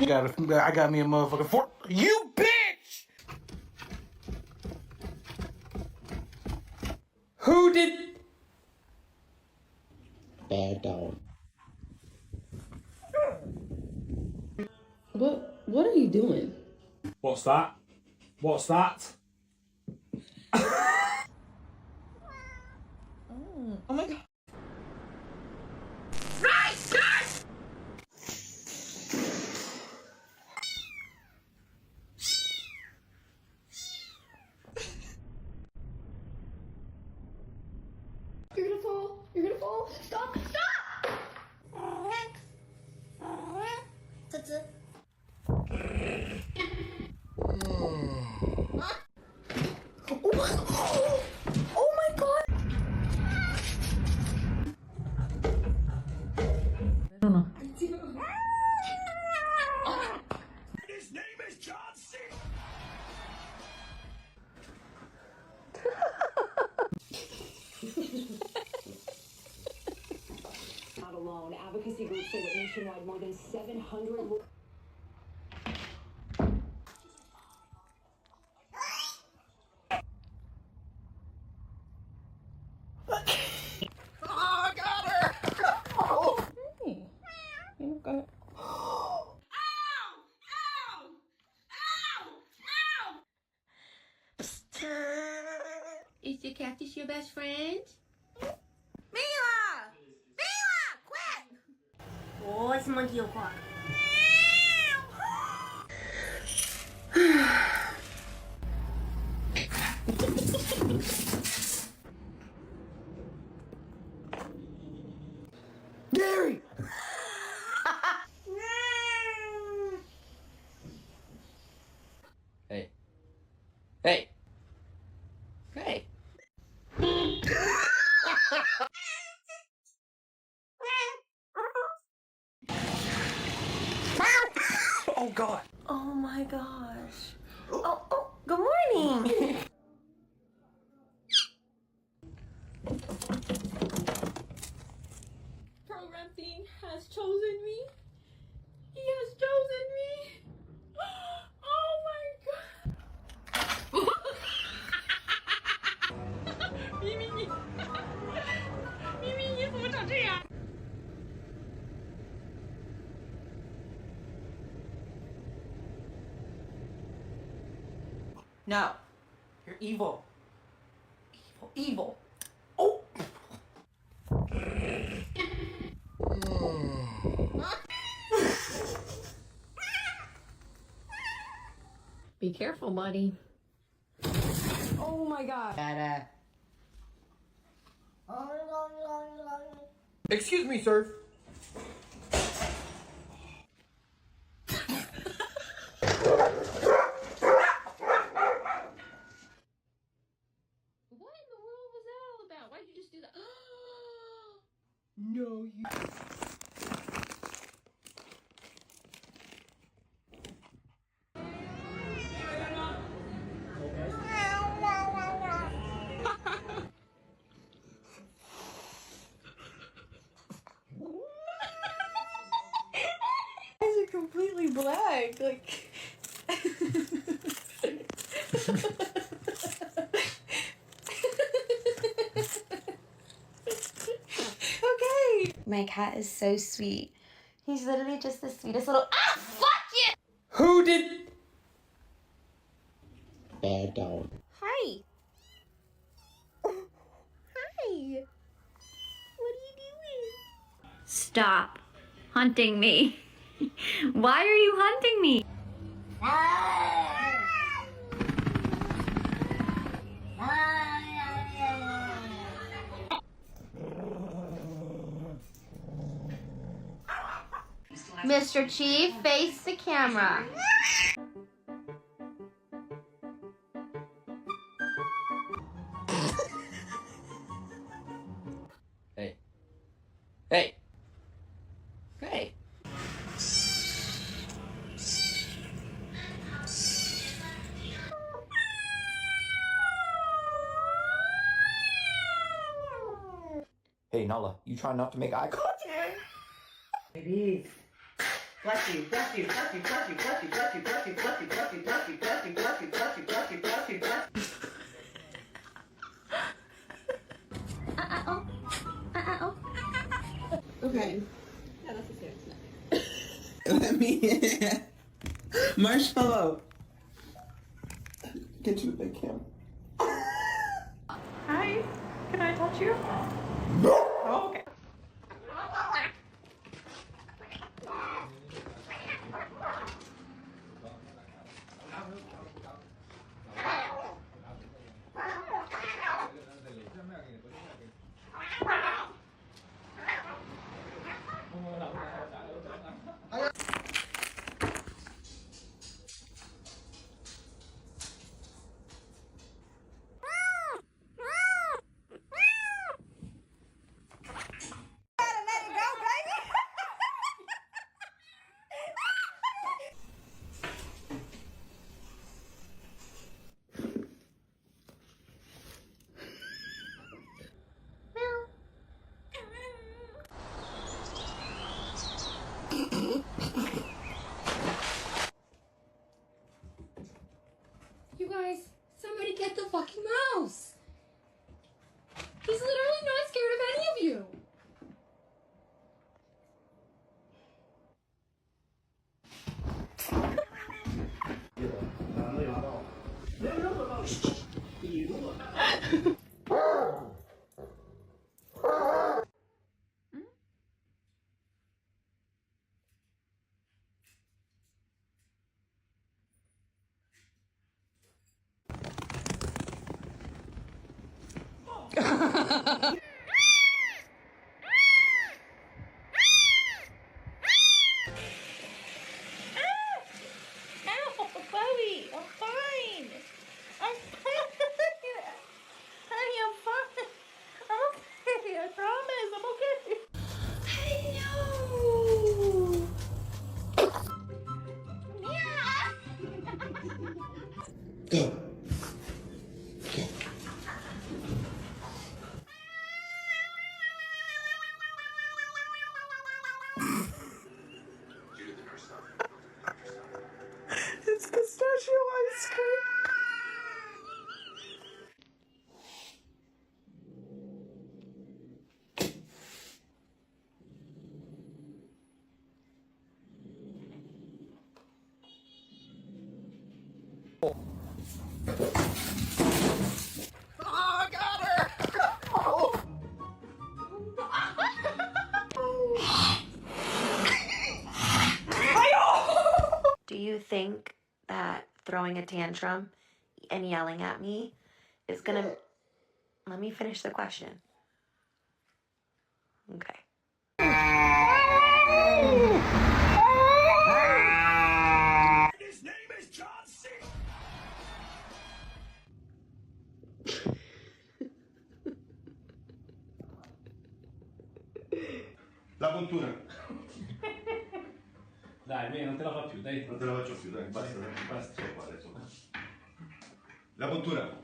I got me a motherfucking fork. You bitch! Who did? Bad dog. What are you doing? What's that? What's that? Oh my god. You're gonna fall. You're gonna fall. Stop. Stop. Oh my god. I don't know. His name is John C. Not alone. Advocacy groups say that nationwide more than 700 Oh, I got her! Oh. Hey. You got. Is your cactus your best friend? Mila! Mila! Quick! Oh, it's monkey o'clock. Gary! Hey. Hey. Hey. Oh god. Oh my gosh. Oh, good morning. Program thing has chosen me. He has chosen me. Oh my god. 咪咪你，咪咪你怎么长这样？ No. You're evil. Evil. Evil. Oh! Be careful, buddy. Oh my god. Excuse me, sir. What in the world was that all about? Why'd you just do that? No, you. Eyes are completely black. Like. Okay. My cat is so sweet. He's literally just the sweetest little. Ah, fuck you! Who did? Bad dog. Hi. Hi. What are you doing? Stop hunting me. Why are you hunting me? Mr. Chief, face the camera. Hey. Hey. Hey. Hey, Nala, you trying not to make eye contact? Baby, Bless you, bless you, bless you, bless you, bless you, bless you, bless you, bless you, bless you, bless you, bless you, bless you, bless you, bless you, bless you, bless you. Okay. Yeah, that's a serious. Let me. Marshmallow. Get you the big camera. Hi, can I touch you? Oh, okay. You guys, somebody get the fucking mouse! He's literally not scared of any of you! Ow, Chloe, I'm fine. I'm fine. Honey, I'm fine. I'm okay. I promise, I'm okay. Hello. Go. It's pistachio ice cream. Do you think that throwing a tantrum and yelling at me is gonna... Let me finish the question. Okay. His name is John C. La puntura. Dai, me non te la fa più, dai. Non te la faccio più, dai, basta, dai, basta. C'è qua adesso. La puntura.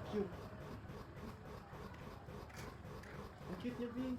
Cute. Ang cute niya, Bing.